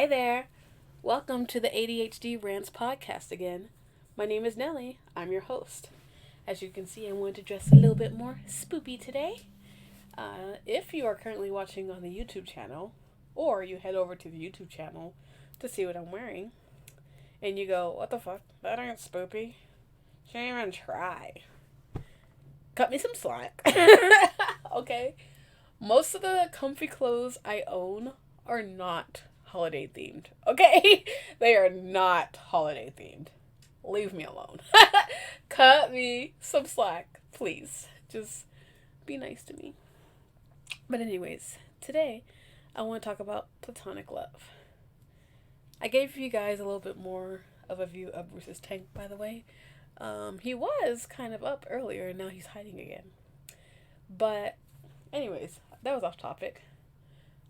Hi there. Welcome to the ADHD Rants podcast again. My name is Nellie. I'm your host. As you can see, I'm going to dress a little bit more spoopy today. If you are currently watching on the YouTube channel, or you head over to the YouTube channel to see what I'm wearing, and you go, what the fuck? That ain't spoopy. She didn't even try. Cut me some slack. Okay. Most of the comfy clothes I own are not holiday themed. Okay? They are not holiday themed. Leave me alone. Cut me some slack, please. Just be nice to me. But, anyways, today I want to talk about platonic love. I gave you guys a little bit more of a view of Bruce's tank, by the way. He was kind of up earlier and now he's hiding again. But, anyways, that was off topic.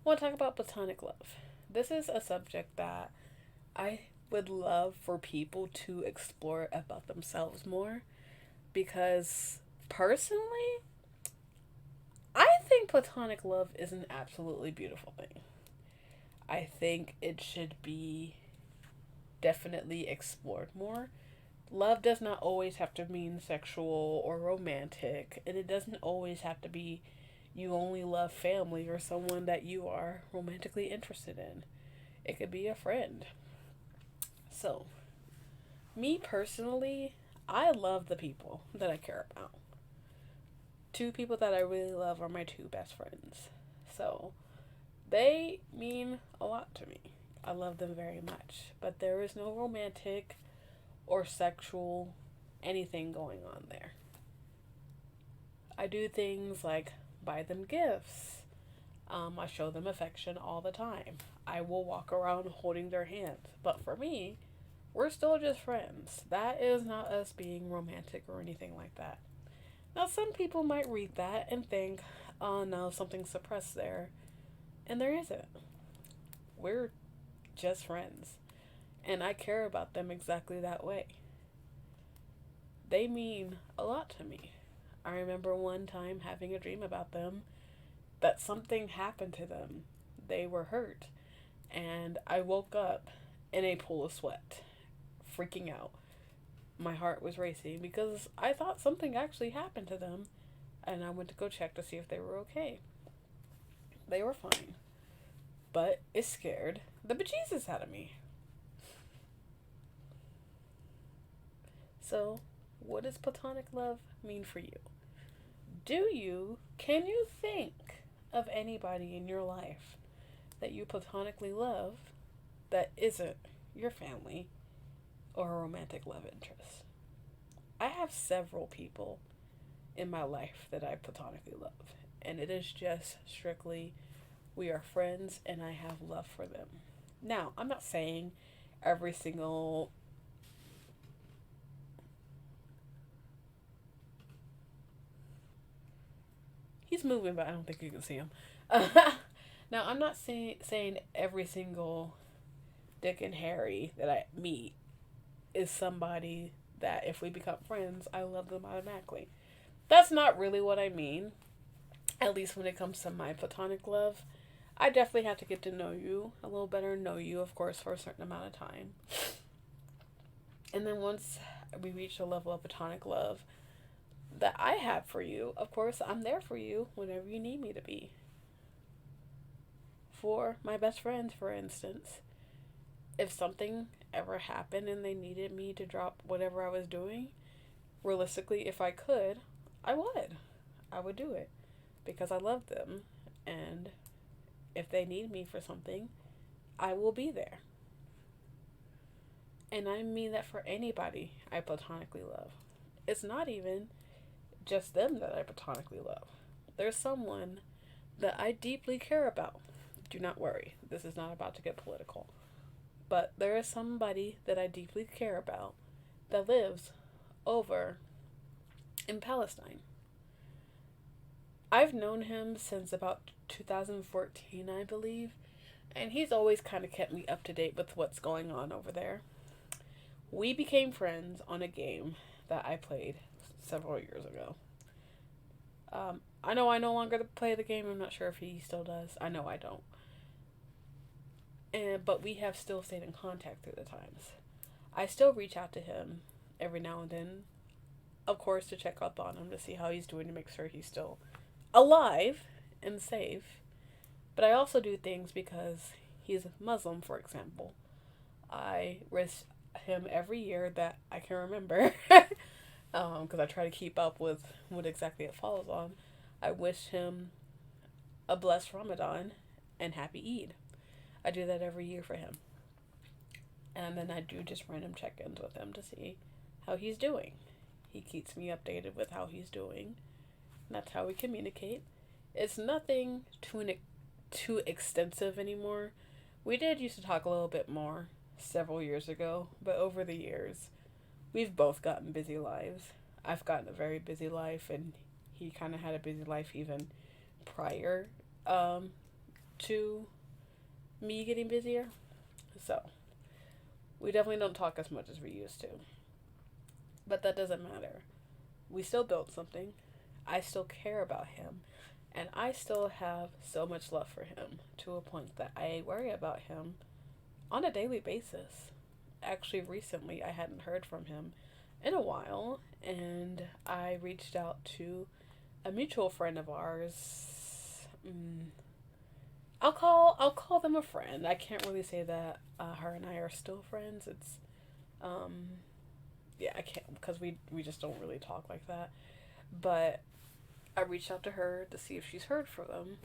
I want to talk about platonic love. This is a subject that I would love for people to explore about themselves more because personally, I think platonic love is an absolutely beautiful thing. I think it should be definitely explored more. Love does not always have to mean sexual or romantic, and it doesn't always have to be you only love family or someone that you are romantically interested in. It could be a friend. So, me personally, I love the people that I care about. Two people that I really love are my two best friends. So, they mean a lot to me. I love them very much. But there is no romantic or sexual anything going on there. I do things like buy them gifts. I show them affection all the time. I will walk around holding their hands. But for me, we're still just friends. That is not us being romantic or anything like that. Now, some people might read that and think, oh no, something's suppressed there. And there isn't. We're just friends. And I care about them exactly that way. They mean a lot to me. I remember one time having a dream about them that something happened to them. They were hurt. And I woke up in a pool of sweat, freaking out. My heart was racing because I thought something actually happened to them. And I went to go check to see if they were okay. They were fine. But it scared the bejesus out of me. So, what does platonic love mean for you? Can you think of anybody in your life that you platonically love that isn't your family or a romantic love interest? I have several people in my life that I platonically love, and it is just strictly we are friends and I have love for them. Now, I'm not saying every single he's moving, but I don't think you can see him. Now, I'm not saying every single Dick and Harry that I meet is somebody that if we become friends, I love them automatically. That's not really what I mean. At least when it comes to my platonic love, I definitely have to get to know you a little better, know you, of course, for a certain amount of time. And then once we reach a level of platonic love that I have for you, of course, I'm there for you whenever you need me to be. For my best friends, for instance, if something ever happened and they needed me to drop whatever I was doing, realistically, if I could, I would. I would do it because I love them. And if they need me for something, I will be there. And I mean that for anybody I platonically love. It's not even just them that I platonically love. There's someone that I deeply care about. Do not worry, this is not about to get political. But there is somebody that I deeply care about that lives over in Palestine. I've known him since about 2014, I believe, and he's always kind of kept me up to date with what's going on over there. We became friends on a game that I played several years ago. I know I no longer play the game. I'm not sure if he still does. I know I don't. But we have still stayed in contact through the times. I still reach out to him every now and then, of course, to check up on him, to see how he's doing, to make sure he's still alive and safe. But I also do things because he's Muslim, for example. I wish him every year that I can remember, because I try to keep up with what exactly it falls on. I wish him a blessed Ramadan and happy Eid. I do that every year for him. And then I do just random check ins with him to see how he's doing. He keeps me updated with how he's doing. That's how we communicate. It's nothing too extensive anymore. We did used to talk a little bit more several years ago, but over the years, we've both gotten busy lives. I've gotten a very busy life, and he kind of had a busy life even prior to me getting busier. So, we definitely don't talk as much as we used to. But that doesn't matter. We still built something. I still care about him. And I still have so much love for him to a point that I worry about him on a daily basis. Actually, recently I hadn't heard from him in a while, and I reached out to a mutual friend of ours. I'll call them a friend. I can't really say that her and I are still friends. It's yeah, I can't, because we just don't really talk like that. But I reached out to her to see if she's heard from them,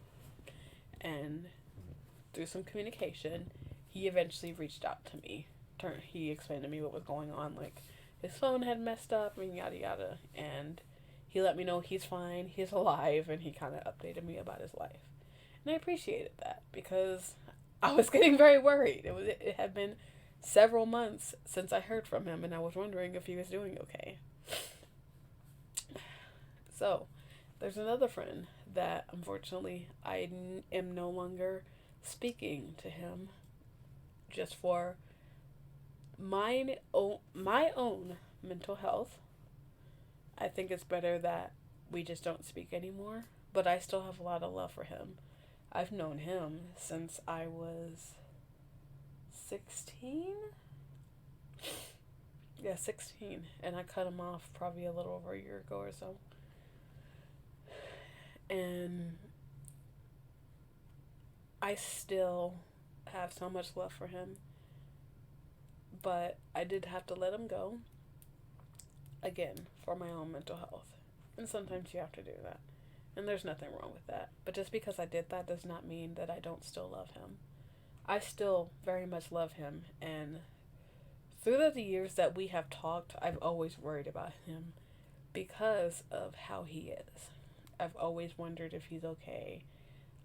and through some communication, he eventually reached out to me. He explained to me what was going on, like his phone had messed up and yada yada, and he let me know he's fine, he's alive, and he kind of updated me about his life. And I appreciated that because I was getting very worried. It had been several months since I heard from him, and I was wondering if he was doing okay. So, there's another friend that unfortunately I am no longer speaking to him just for my own mental health. I think it's better that we just don't speak anymore, but I still have a lot of love for him. I've known him since I was 16? Yeah, 16. And I cut him off probably a little over a year ago or so. And I still have so much love for him. But I did have to let him go. Again, for my own mental health. And sometimes you have to do that. And there's nothing wrong with that. But just because I did that does not mean that I don't still love him. I still very much love him. And through the years that we have talked, I've always worried about him because of how he is. I've always wondered if he's okay.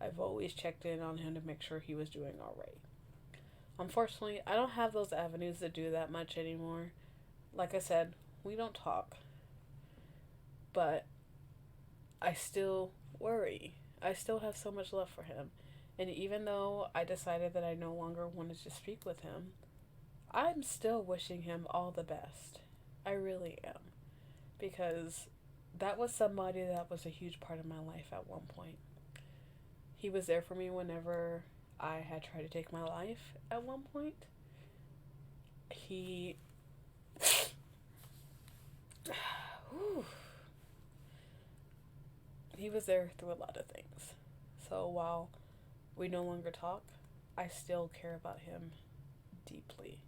I've always checked in on him to make sure he was doing all right. Unfortunately, I don't have those avenues to do that much anymore. Like I said, we don't talk. But I still worry. I still have so much love for him. And even though I decided that I no longer wanted to speak with him, I'm still wishing him all the best. I really am. Because that was somebody that was a huge part of my life at one point. He was there for me whenever I had tried to take my life at one point. He was there through a lot of things. So while we no longer talk, I still care about him deeply.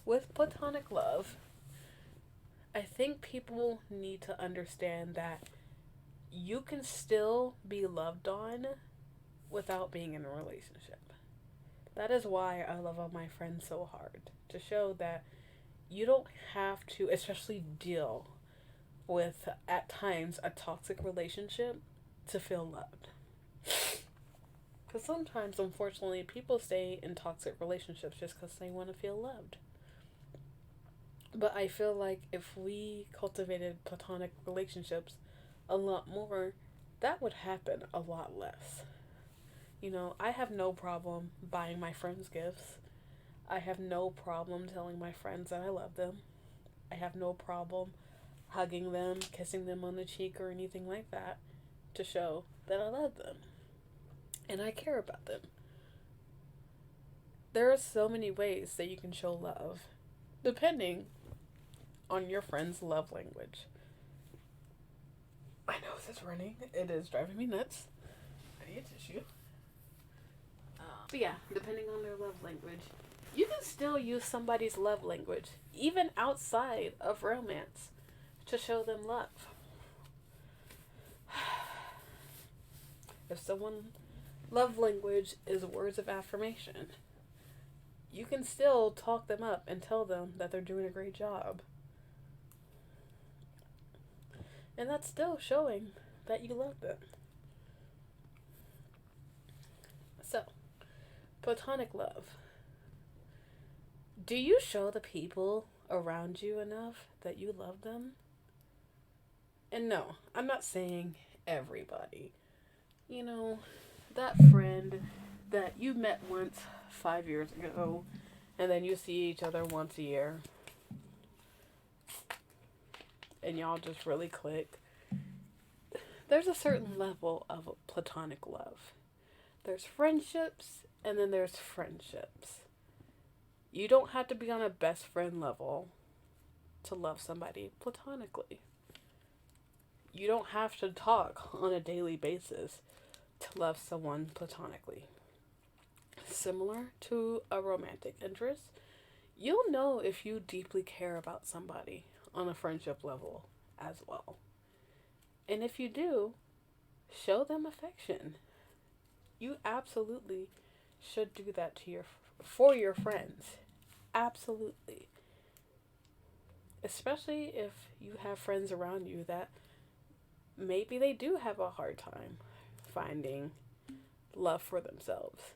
With platonic love, I think people need to understand that you can still be loved on without being in a relationship. That is why I love all my friends so hard. To show that you don't have to, especially deal with, at times, a toxic relationship to feel loved. Because sometimes, unfortunately, people stay in toxic relationships just because they want to feel loved. But I feel like if we cultivated platonic relationships a lot more, that would happen a lot less. You know, I have no problem buying my friends gifts. I have no problem telling my friends that I love them. I have no problem hugging them, kissing them on the cheek, or anything like that to show that I love them and I care about them. there are so many ways that you can show love, depending on your friend's love language. I know this is running. It is driving me nuts. I need a tissue. But yeah, depending on their love language, you can still use somebody's love language, even outside of romance, to show them love. If someone's love language is words of affirmation, you can still talk them up and tell them that they're doing a great job. And that's still showing that you love them. So, platonic love. Do you show the people around you enough that you love them? And no, I'm not saying everybody. You know, that friend that you met once 5 years ago, and then you see each other once a year, and y'all just really click. There's a certain level of platonic love. There's friendships, and then there's friendships. You don't have to be on a best friend level to love somebody platonically. You don't have to talk on a daily basis to love someone platonically. Similar to a romantic interest, you'll know if you deeply care about somebody on a friendship level as well. And if you do, show them affection. You absolutely should do that for your friends. Absolutely. Especially if you have friends around you that maybe they do have a hard time finding love for themselves.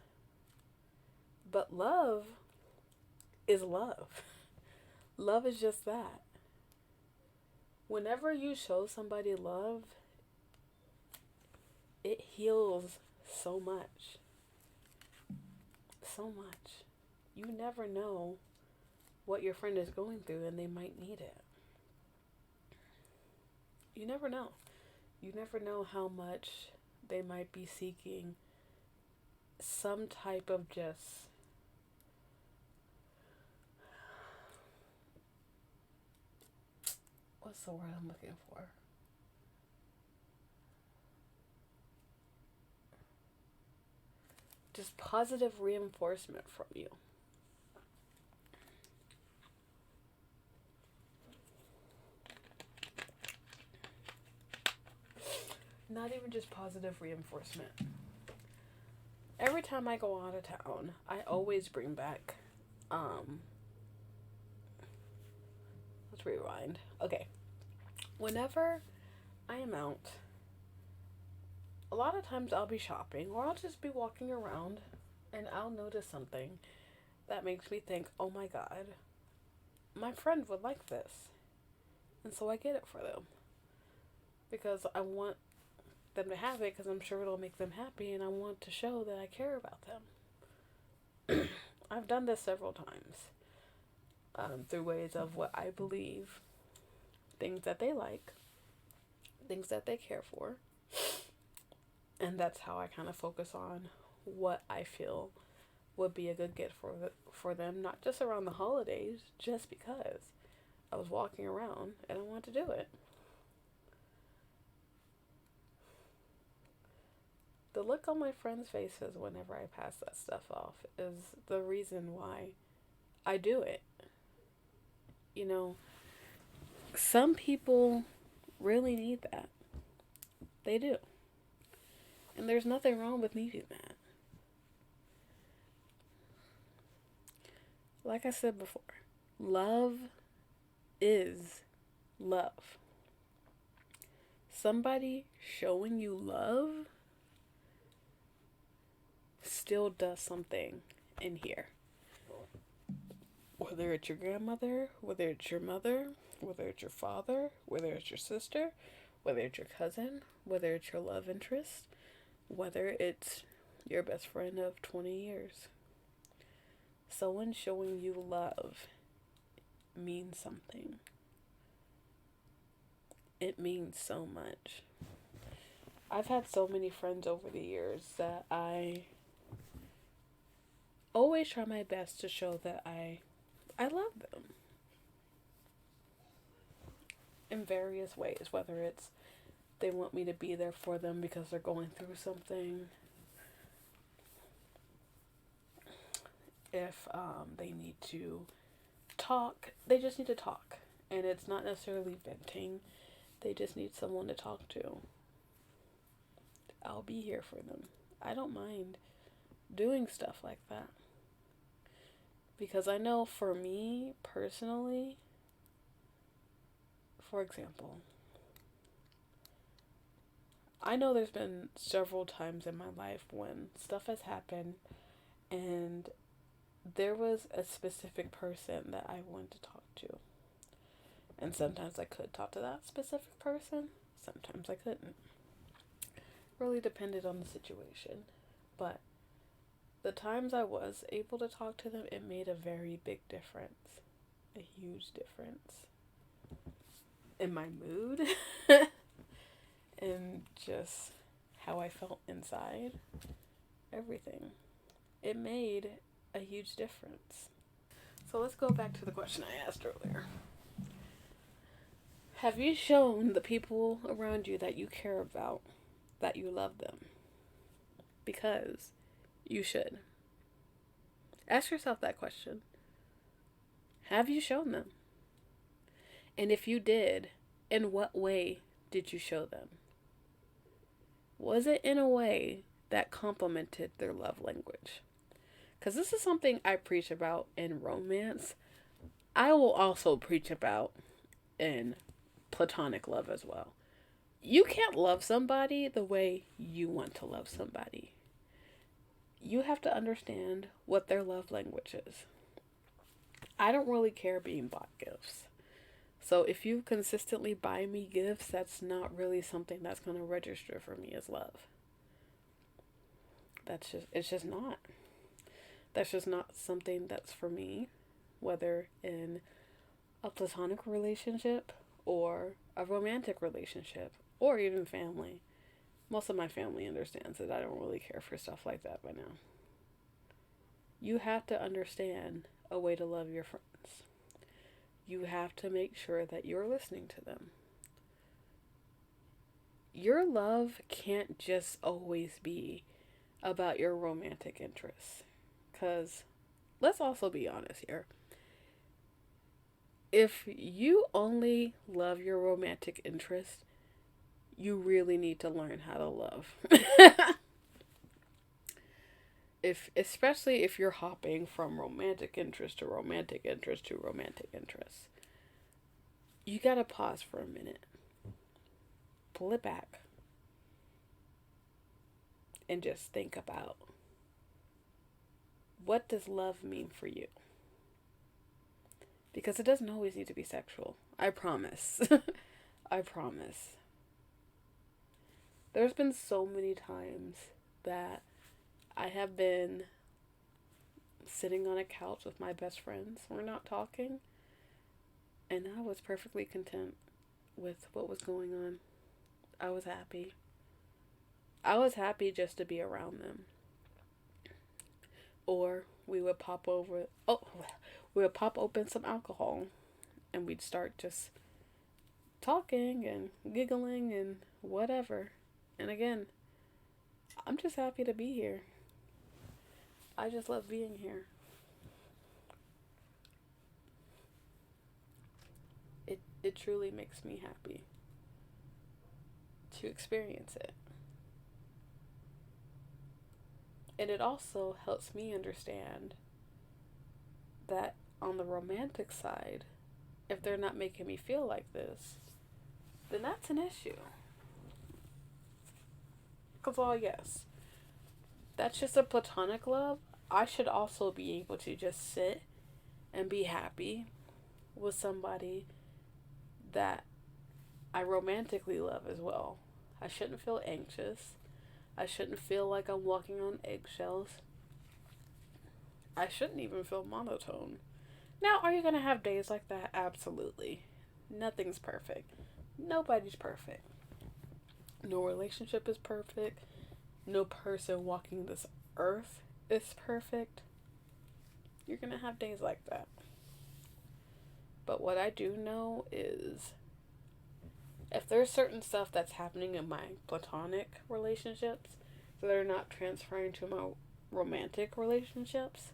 But love is love. Love is just that. Whenever you show somebody love, it heals so much. So much. You never know what your friend is going through, and they might need it. You never know. You never know how much they might be seeking some type of just what's the word I'm looking for? Just positive reinforcement from you. Not even just positive reinforcement. Every time I go out of town, I always bring back, let's rewind. Okay. Whenever I am out, a lot of times I'll be shopping or I'll just be walking around and I'll notice something that makes me think, oh my God, my friend would like this. And so I get it for them. Because I want them to have it because I'm sure it'll make them happy and I want to show that I care about them. I've done this several times through ways of what I believe, things that they like, things that they care for. And that's how I kind of focus on what I feel would be a good gift for them, not just around the holidays, just because I was walking around and I wanted to do it. The look on my friends' faces whenever I pass that stuff off is the reason why I do it. You know, some people really need that. They do. And there's nothing wrong with needing that. Like I said before, love is love. Somebody showing you love still does something in here. Whether it's your grandmother, whether it's your mother, whether it's your father, whether it's your sister, whether it's your cousin, whether it's your love interest, whether it's your best friend of 20 years. Someone showing you love means something. It means so much. I've had so many friends over the years that I always try my best to show that I love them in various ways, whether it's they want me to be there for them because they're going through something, if they need to talk, they just need to talk. And it's not necessarily venting, they just need someone to talk to. I'll be here for them. I don't mind doing stuff like that. Because I know for me personally, for example, I know there's been several times in my life when stuff has happened and there was a specific person that I wanted to talk to. And sometimes I could talk to that specific person, sometimes I couldn't. Really depended on the situation. But the times I was able to talk to them, it made a very big difference. A huge difference. In my mood. And just how I felt inside. Everything. It made a huge difference. So let's go back to the question I asked earlier. Have you shown the people around you that you care about that you love them? Because you should. Ask yourself that question. Have you shown them? And if you did, in what way did you show them? Was it in a way that complemented their love language? Because this is something I preach about in romance. I will also preach about in platonic love as well. You can't love somebody the way you want to love somebody. You have to understand what their love language is. I don't really care being bought gifts. So if you consistently buy me gifts, that's not really something that's going to register for me as love. It's just not. That's just not something that's for me, whether in a platonic relationship or a romantic relationship or even family. Most of my family understands that I don't really care for stuff like that by now. You have to understand a way to love your friends. You have to make sure that you're listening to them. Your love can't just always be about your romantic interests. Because let's also be honest here. If you only love your romantic interest, you really need to learn how to love. Especially if you're hopping from romantic interest to romantic interest to romantic interest. You gotta pause for a minute. Pull it back. And just think about, what does love mean for you? Because it doesn't always need to be sexual. I promise. I promise. There's been so many times that I have been sitting on a couch with my best friends. We're not talking. And I was perfectly content with what was going on. I was happy. I was happy just to be around them. Or we would pop open some alcohol and we'd start just talking and giggling and whatever. And again, I'm just happy to be here. I just love being here. It truly makes me happy to experience it. And it also helps me understand that on the romantic side, if they're not making me feel like this, then that's an issue. Because while yes, that's just a platonic love, I should also be able to just sit and be happy with somebody that I romantically love as well. I shouldn't feel anxious. I shouldn't feel like I'm walking on eggshells. I shouldn't even feel monotone. Now, are you going to have days like that? Absolutely. Nothing's perfect. Nobody's perfect. No relationship is perfect. No person walking this earth is perfect. You're going to have days like that. But what I do know is if there's certain stuff that's happening in my platonic relationships that are not transferring to my romantic relationships,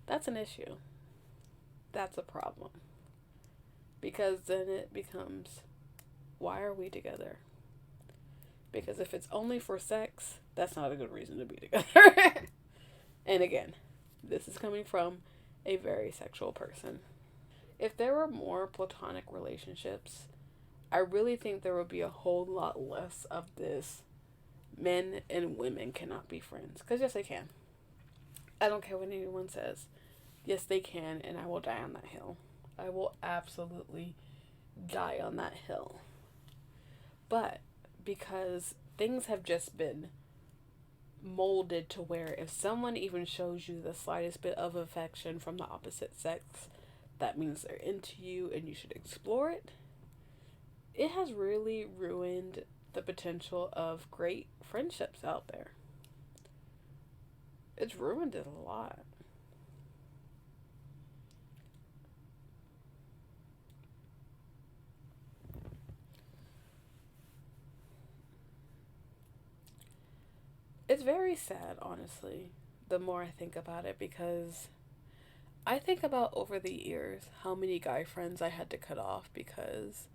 that's an issue. That's a problem. Because then it becomes, why are we together? Because if it's only for sex, that's not a good reason to be together. And again, this is coming from a very sexual person. If there were more platonic relationships, I really think there would be a whole lot less of this men and women cannot be friends. Because yes, they can. I don't care what anyone says. Yes, they can, and I will die on that hill. I will absolutely die on that hill. But because things have just been molded to where if someone even shows you the slightest bit of affection from the opposite sex, that means they're into you and you should explore it. It has really ruined the potential of great friendships out there. It's ruined it a lot. It's very sad, honestly, the more I think about it, because I think about over the years how many guy friends I had to cut off because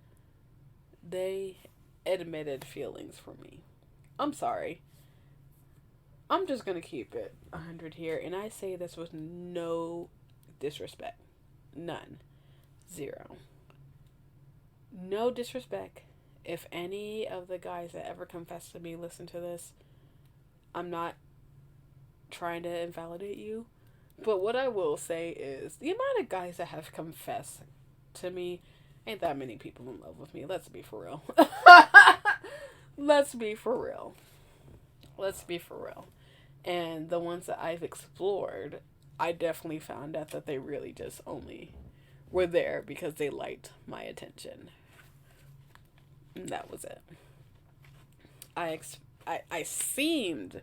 they admitted feelings for me. I'm sorry. I'm just going to keep it 100 here, and I say this with no disrespect. None. Zero. No disrespect. If any of the guys that ever confessed to me listen to this, I'm not trying to invalidate you. But what I will say is the amount of guys that have confessed to me, ain't that many people in love with me. Let's be for real. Let's be for real. Let's be for real. And the ones that I've explored, I definitely found out that they really just only were there because they liked my attention. And that was it. I seemed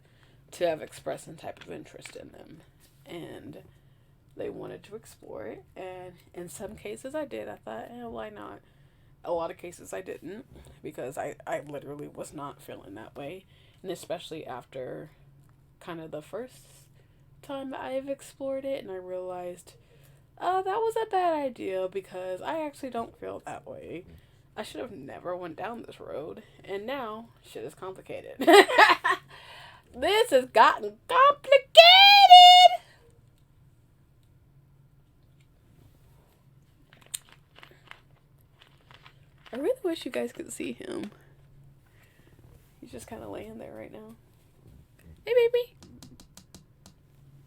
to have expressed some type of interest in them. And they wanted to explore it. And in some cases I did. I thought, why not? A lot of cases I didn't. Because I literally was not feeling that way. And especially after kind of the first time I've explored it. And I realized, oh, that was a bad idea. Because I actually don't feel that way. I should have never went down this road. And now, shit is complicated. This has gotten complicated. I really wish you guys could see him. He's just kind of laying there right now. Hey, baby.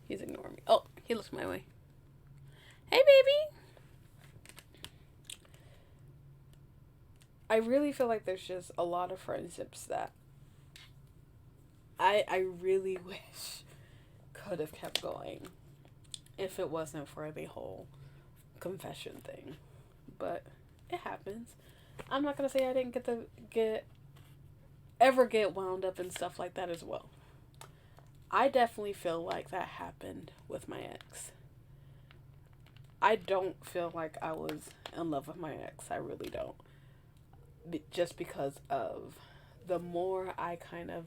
He's ignoring me. Oh, he looks my way. Hey, baby. I really feel like there's just a lot of friendships that I really wish could have kept going if it wasn't for the whole confession thing. But it happens. I'm not gonna say I didn't get wound up in stuff like that as well. I definitely feel like that happened with my ex. I don't feel like I was in love with my ex. I really don't. Just because of the more I kind of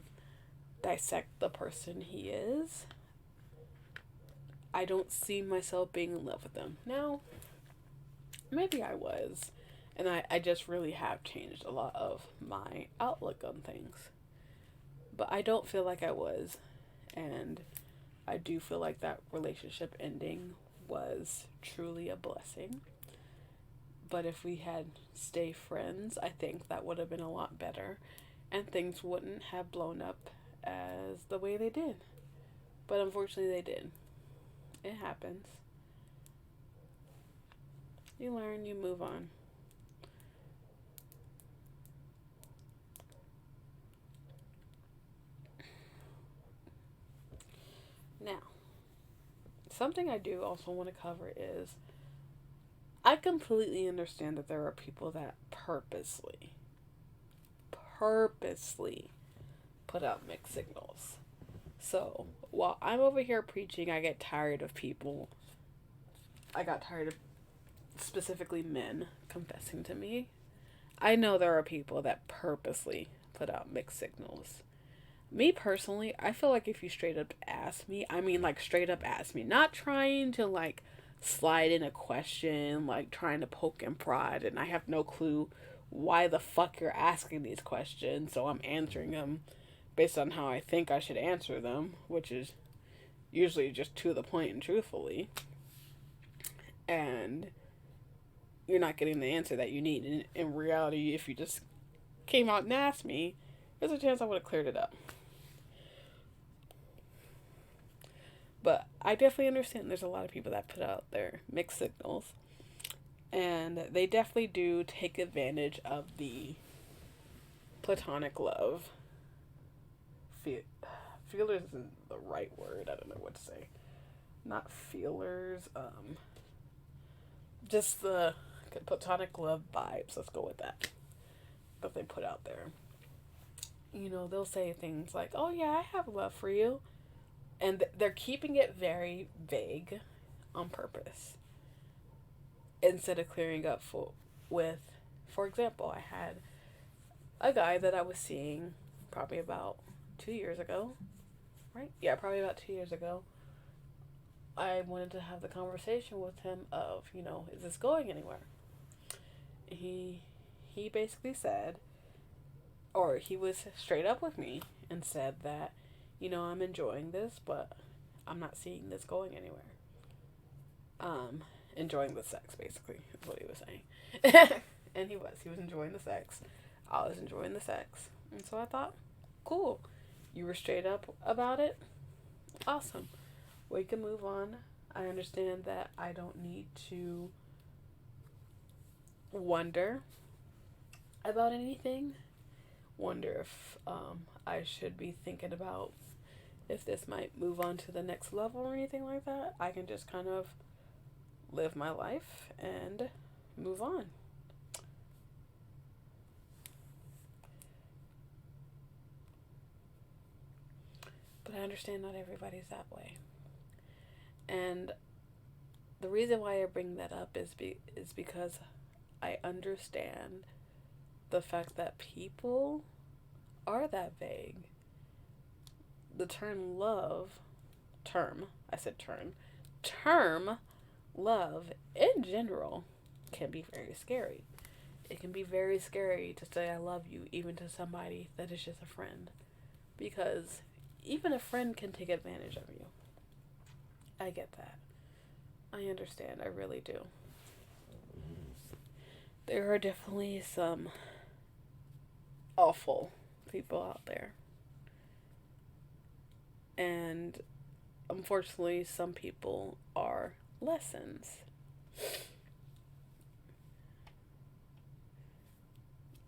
dissect the person he is, I don't see myself being in love with them. Now, maybe I was. And I just really have changed a lot of my outlook on things. But I don't feel like I was. And I do feel like that relationship ending was truly a blessing. But if we had stayed friends, I think that would have been a lot better. And things wouldn't have blown up as the way they did. But unfortunately they did. It happens. You learn, you move on. Now, something I do also want to cover is I completely understand that there are people that purposely put out mixed signals. So, while I'm over here preaching, I get tired of people I got tired of specifically men confessing to me. I know there are people that purposely put out mixed signals. Me personally, I feel like if you straight up ask me, I mean like straight up ask me, not trying to like slide in a question, like trying to poke and prod, and I have no clue why the fuck you're asking these questions, so I'm answering them based on how I think I should answer them, which is usually just to the point and truthfully. And you're not getting the answer that you need. In reality, if you just came out and asked me, there's a chance I would have cleared it up. But I definitely understand there's a lot of people that put out their mixed signals. And they definitely do take advantage of the platonic love. Feelers isn't the right word. I don't know what to say. Not feelers. Just the platonic love vibes. Let's go with that. That they put out there. You know, they'll say things like, "Oh yeah, I have love for you," and they're keeping it very vague, on purpose. Instead of clearing up for example, I had a guy that I was seeing probably about 2 years ago, right? Yeah, probably about 2 years ago. I wanted to have the conversation with him of, is this going anywhere? He he basically said, or he was straight up with me and said that, I'm enjoying this, but I'm not seeing this going anywhere. Enjoying the sex, basically, is what he was saying. And he was enjoying the sex. I was enjoying the sex. And so I thought, cool. You were straight up about it. Awesome. We can move on. I understand that I don't need to wonder about anything. Wonder if I should be thinking about if this might move on to the next level or anything like that. I can just kind of live my life and move on. But I understand not everybody's that way. And the reason why I bring that up is because I understand the fact that people are that vague. The term love in general can be very scary. It can be very scary to say I love you even to somebody that is just a friend. Because even a friend can take advantage of you. I get that. I understand. I really do. There are definitely some awful people out there. And unfortunately, some people are lessons.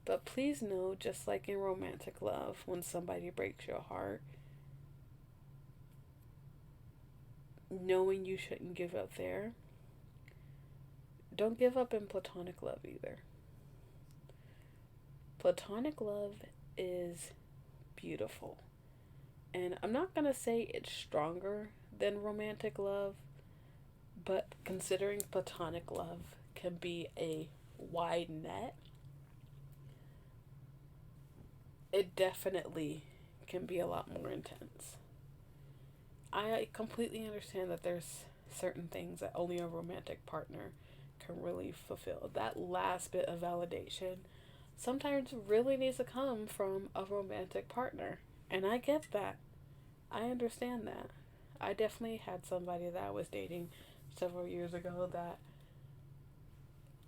But please know, just like in romantic love, when somebody breaks your heart, knowing you shouldn't give up there, don't give up in platonic love either. Platonic love is beautiful. And I'm not going to say it's stronger than romantic love, but considering platonic love can be a wide net, it definitely can be a lot more intense. I completely understand that there's certain things that only a romantic partner can really fulfill. That last bit of validation sometimes really needs to come from a romantic partner. And I get that. I understand that. I definitely had somebody that I was dating several years ago that,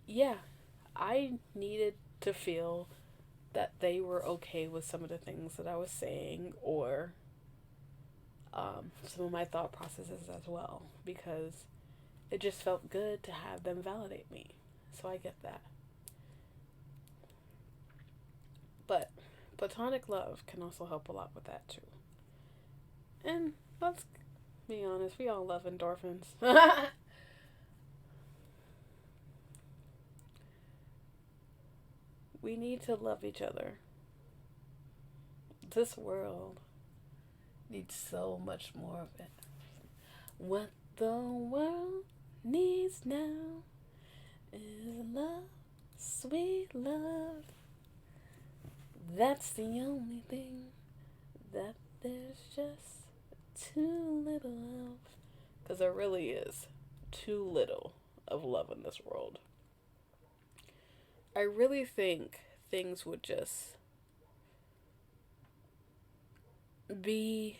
yeah, I needed to feel that they were okay with some of the things that I was saying, or some of my thought processes as well, because it just felt good to have them validate me. So I get that. But platonic love can also help a lot with that too. And let's be honest, we all love endorphins. We need to love each other. This world needs so much more of it. What the world needs needs now is love, sweet love. That's the only thing that there's just too little of. Because there really is too little of love in this world. I really think things would just be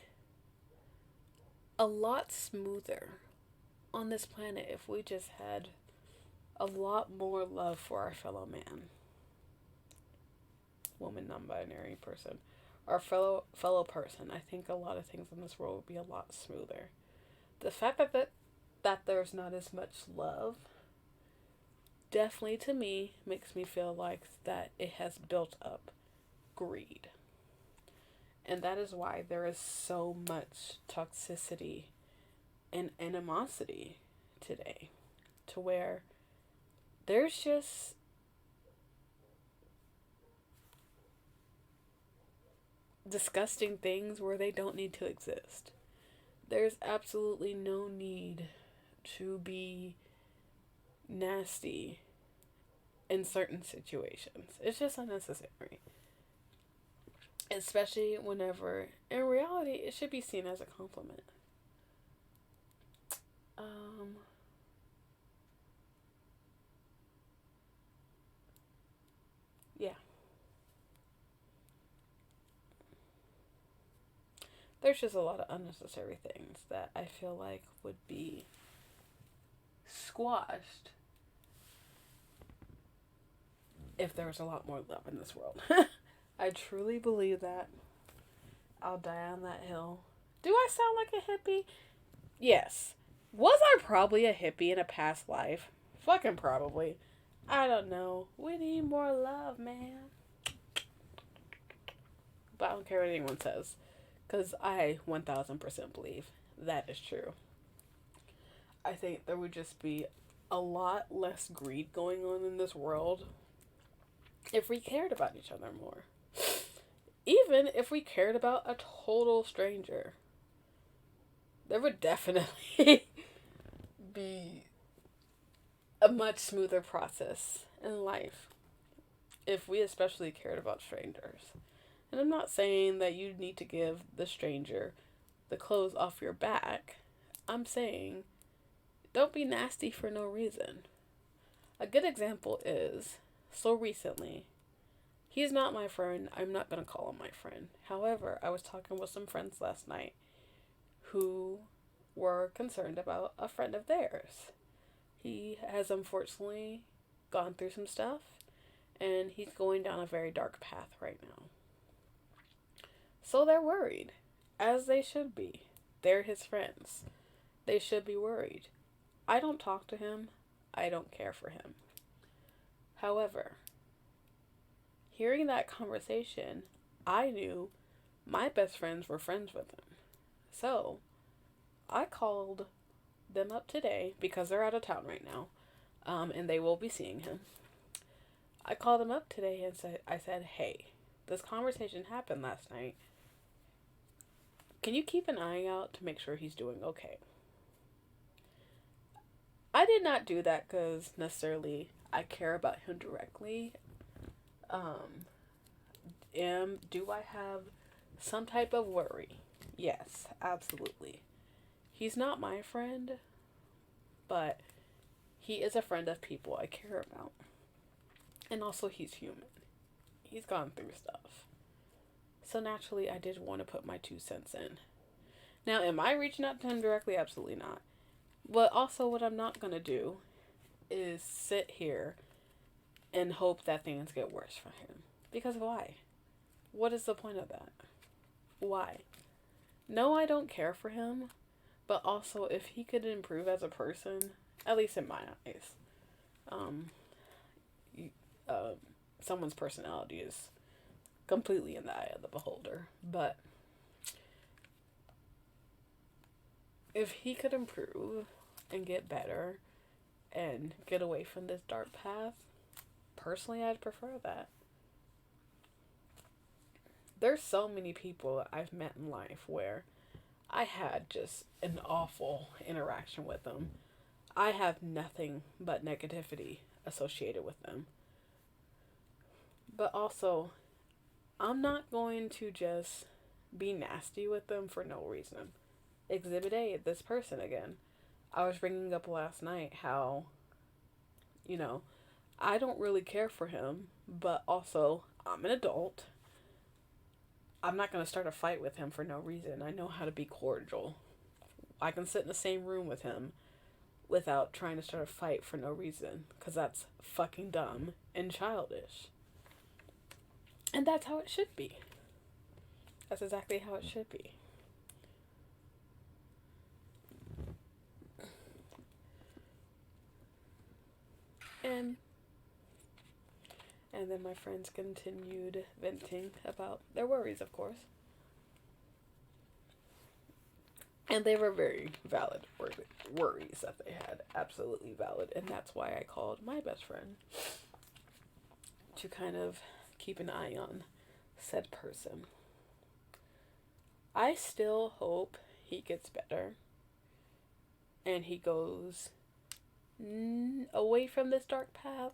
a lot smoother on this planet if we just had a lot more love for our fellow man, woman, non-binary person, our fellow person. I think a lot of things in this world would be a lot smoother. The fact that there's not as much love definitely to me makes me feel like that it has built up greed. And that is why there is so much toxicity and animosity today, to where there's just disgusting things where they don't need to exist. There's absolutely no need to be nasty in certain situations. It's just unnecessary. Especially whenever, in reality, it should be seen as a compliment. Yeah. There's just a lot of unnecessary things that I feel like would be squashed if there was a lot more love in this world. I truly believe that. I'll die on that hill. Do I sound like a hippie? Yes. Was I probably a hippie in a past life? Fucking probably. I don't know. We need more love, man. But I don't care what anyone says. Because I 1000% believe that is true. I think there would just be a lot less greed going on in this world if we cared about each other more. Even if we cared about a total stranger, there would definitely be a much smoother process in life if we especially cared about strangers. And I'm not saying that you need to give the stranger the clothes off your back. I'm saying don't be nasty for no reason. A good example is, so recently, he's not my friend. I'm not going to call him my friend. However, I was talking with some friends last night who were concerned about a friend of theirs. He has unfortunately gone through some stuff, and he's going down a very dark path right now. So they're worried, as they should be. They're his friends. They should be worried. I don't talk to him. I don't care for him. However, hearing that conversation, I knew my best friends were friends with him. So, I called them up today because they're out of town right now, and they will be seeing him. I called them up today and said, hey, this conversation happened last night. Can you keep an eye out to make sure he's doing okay? I did not do that because necessarily I care about him directly. Do I have some type of worry? Yes, absolutely. He's not my friend, but he is a friend of people I care about. And also he's human. He's gone through stuff. So naturally I did want to put my 2 cents in. Now, am I reaching out to him directly? Absolutely not. But also what I'm not going to do is sit here and hope that things get worse for him. Because why? What is the point of that? Why? No, I don't care for him, but also if he could improve as a person, at least in my eyes, someone's personality is completely in the eye of the beholder, but if he could improve and get better and get away from this dark path, personally, I'd prefer that. There's so many people I've met in life where I had just an awful interaction with them. I have nothing but negativity associated with them. But also, I'm not going to just be nasty with them for no reason. Exhibit A, this person again. I was bringing up last night how, you know, I don't really care for him, but also, I'm an adult. I'm not going to start a fight with him for no reason. I know how to be cordial. I can sit in the same room with him without trying to start a fight for no reason, because that's fucking dumb and childish. And that's how it should be. That's exactly how it should be. And then my friends continued venting about their worries, of course. And they were very valid worries that they had. Absolutely valid. And that's why I called my best friend to kind of keep an eye on said person. I still hope he gets better and he goes away from this dark path,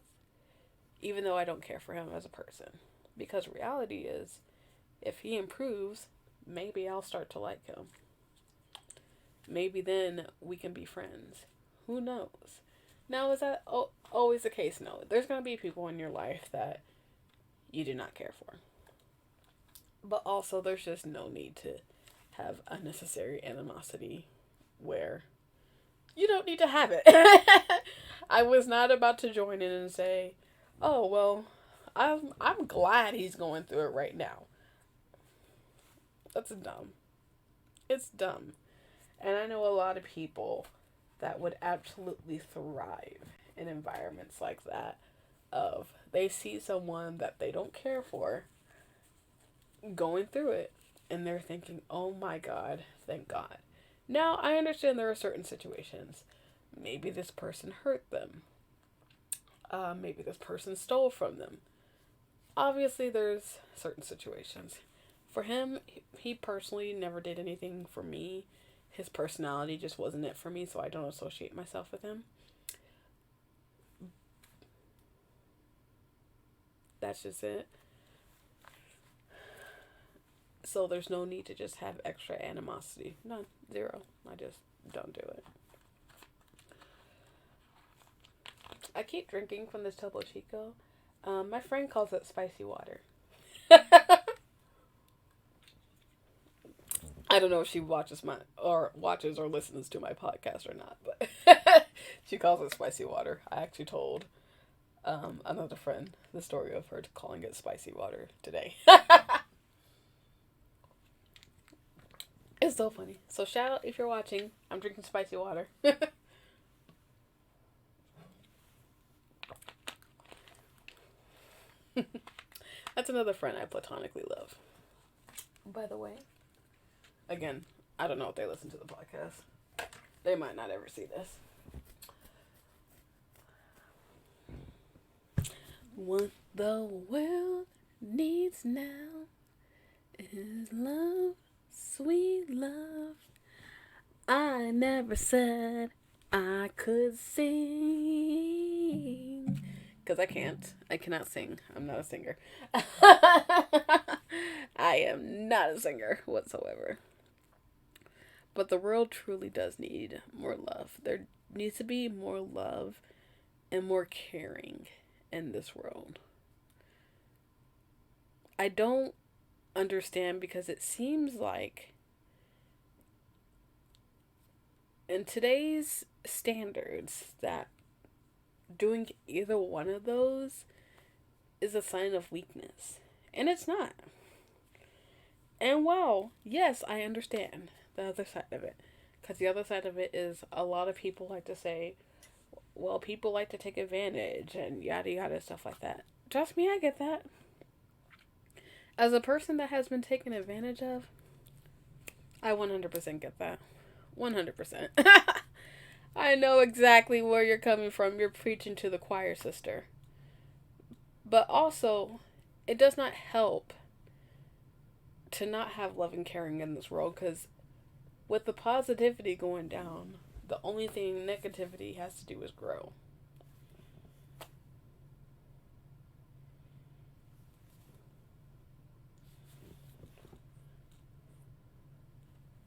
even though I don't care for him as a person. Because reality is, if he improves, maybe I'll start to like him. Maybe then we can be friends. Who knows? Now, is that always the case? No. There's going to be people in your life that you do not care for. But also, there's just no need to have unnecessary animosity where you don't need to have it. I was not about to join in and say, oh, well, I'm glad he's going through it right now. That's dumb. It's dumb. And I know a lot of people that would absolutely thrive in environments like that. Of they see someone that they don't care for going through it, and they're thinking, oh my God, thank God. Now, I understand there are certain situations. Maybe this person hurt them. Maybe this person stole from them. Obviously, there's certain situations. For him, he personally never did anything for me. His personality just wasn't it for me, so I don't associate myself with him. That's just it. So there's no need to just have extra animosity. None. Zero. I just don't do it. I keep drinking from this Topo Chico. My friend calls it spicy water. I don't know if she watches or listens to my podcast or not, but she calls it spicy water. I actually told another friend the story of her calling it spicy water today. It's so funny. So shout out if you're watching. I'm drinking spicy water. That's another friend I platonically love. By the way, again, I don't know if they listen to the podcast. They might not ever see this. What the world needs now is love, sweet love. I never said I could sing. Because I can't. I cannot sing. I'm not a singer. I am not a singer whatsoever. But the world truly does need more love. There needs to be more love and more caring in this world. I don't understand because it seems like in today's standards that doing either one of those is a sign of weakness. And it's not. And wow, yes, I understand the other side of it. Because the other side of it is a lot of people like to say, well, people like to take advantage and yada yada, stuff like that. Trust me, I get that. As a person that has been taken advantage of, I 100% get that. 100%. I know exactly where you're coming from. You're preaching to the choir, sister. But also, it does not help to not have love and caring in this world, because with the positivity going down, The only thing negativity has to do is grow.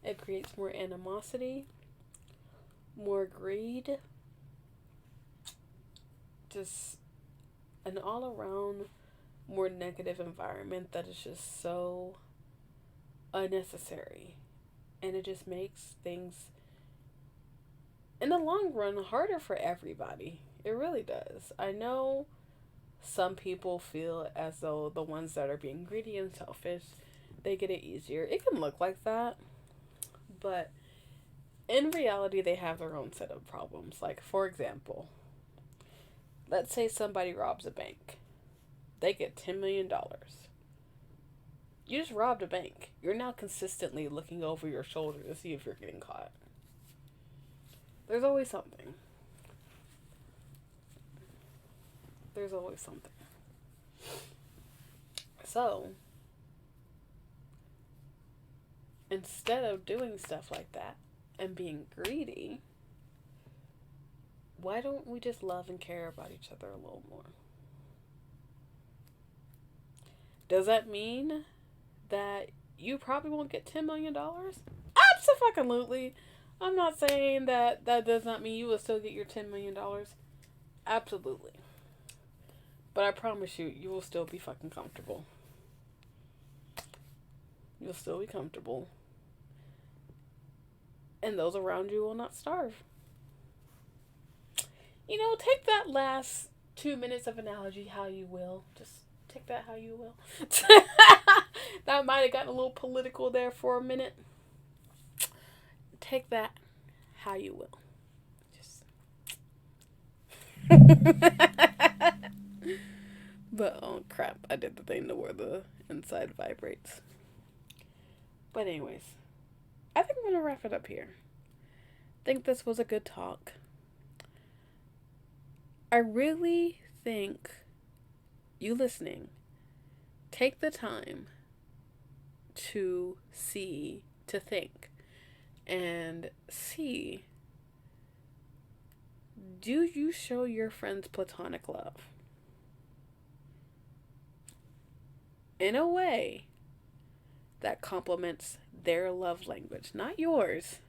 It creates more animosity, more greed, just an all around more negative environment that is just so unnecessary. And it just makes things, in the long run, harder for everybody. It really does. I know some people feel as though the ones that are being greedy and selfish, they get it easier. It can look like that, but in reality, they have their own set of problems. Like, for example, let's say somebody robs a bank. They get $10 million. You just robbed a bank. You're now consistently looking over your shoulder to see if you're getting caught. There's always something. There's always something. So, instead of doing stuff like that and being greedy, why don't we just love and care about each other a little more? Does that mean that you probably won't get $10 million? Absolutely. I'm not saying that does not mean you will still get your $10 million. Absolutely. But I promise you, you will still be fucking comfortable. You'll still be comfortable. And those around you will not starve. You know, take that last 2 minutes of analogy how you will. Just take that how you will. That might have gotten a little political there for a minute. Take that how you will. Just. But oh crap, I did the thing to where the inside vibrates. But anyways, I think I'm gonna wrap it up here. I think this was a good talk. I really think you listening, take the time to think, and see, do you show your friends platonic love? In a way that complements their love language, not yours,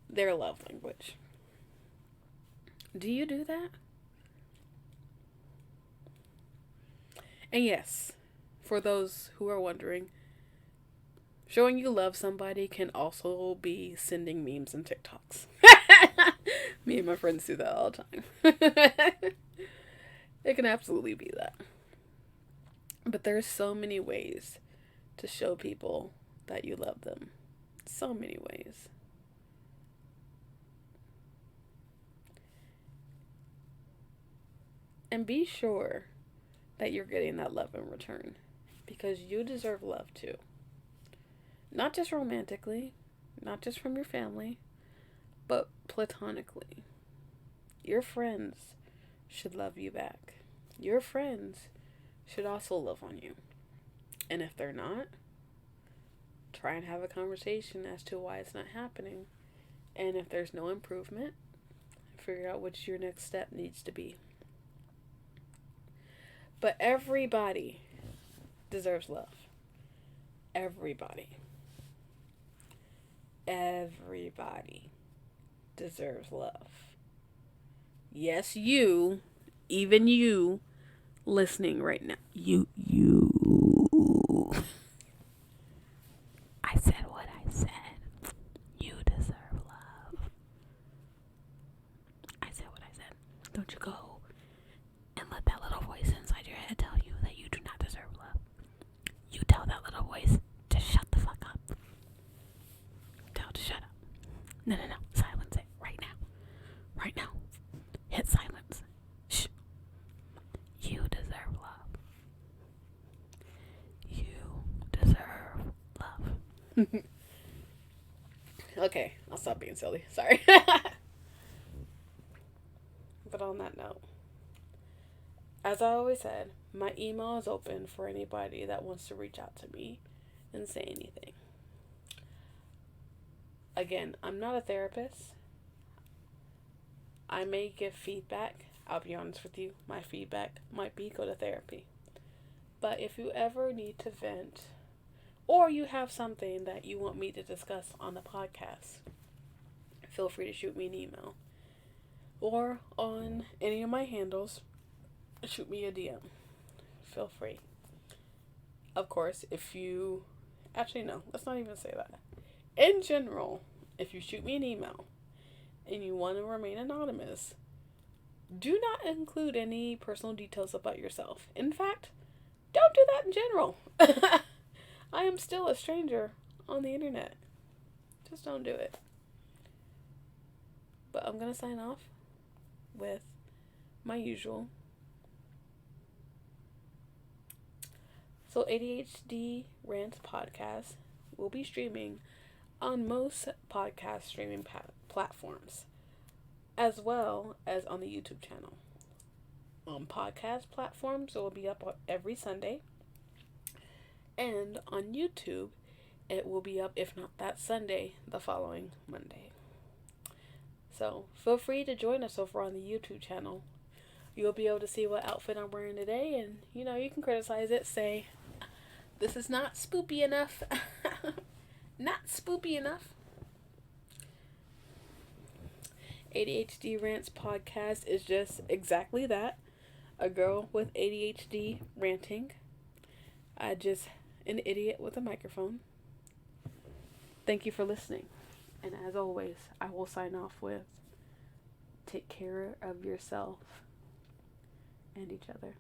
their love language. Do you do that? And yes, for those who are wondering, showing you love somebody can also be sending memes and TikToks. Me and my friends do that all the time. It can absolutely be that. But there's so many ways to show people that you love them. So many ways. And be sure that you're getting that love in return. Because you deserve love too. Not just romantically, not just from your family, but platonically. Your friends should love you back. Your friends should also love on you. And if they're not, try and have a conversation as to why it's not happening. And if there's no improvement, figure out what your next step needs to be. But everybody deserves love. Everybody. Everybody deserves love. Yes, you, even you, listening right now. You. I said what I said. You deserve love. I said what I said. Don't you go and let that little voice inside your head tell you that you do not deserve love. You tell that little voice to shut the fuck up. Tell it to shut up. No. Silence it right now. Right now. Hit silence. Shh. You deserve love. You deserve love. Okay, I'll stop being silly. Sorry. But on that note, as I always said, my email is open for anybody that wants to reach out to me and say anything. Again, I'm not a therapist. I may give feedback. I'll be honest with you. My feedback might be go to therapy. But if you ever need to vent, or you have something that you want me to discuss on the podcast, feel free to shoot me an email. Or on any of my handles, shoot me a DM. Feel free. Of course, if you... Actually, no, let's not even say that. In general, if you shoot me an email and you want to remain anonymous, do not include any personal details about yourself. In fact, don't do that in general. I am still a stranger on the internet. Just don't do it. But I'm going to sign off with my usual. So ADHD Rants podcast will be streaming on most podcast streaming platforms, as well as on the YouTube channel. On podcast platforms, it will be up every Sunday. And on YouTube, it will be up, if not that Sunday, the following Monday. So feel free to join us over on the YouTube channel. You'll be able to see what outfit I'm wearing today, and you can criticize it, say, this is not spoopy enough. Not spoopy enough. ADHD Rants podcast is just exactly that. A girl with ADHD ranting. An idiot with a microphone. Thank you for listening. And as always, I will sign off with take care of yourself and each other.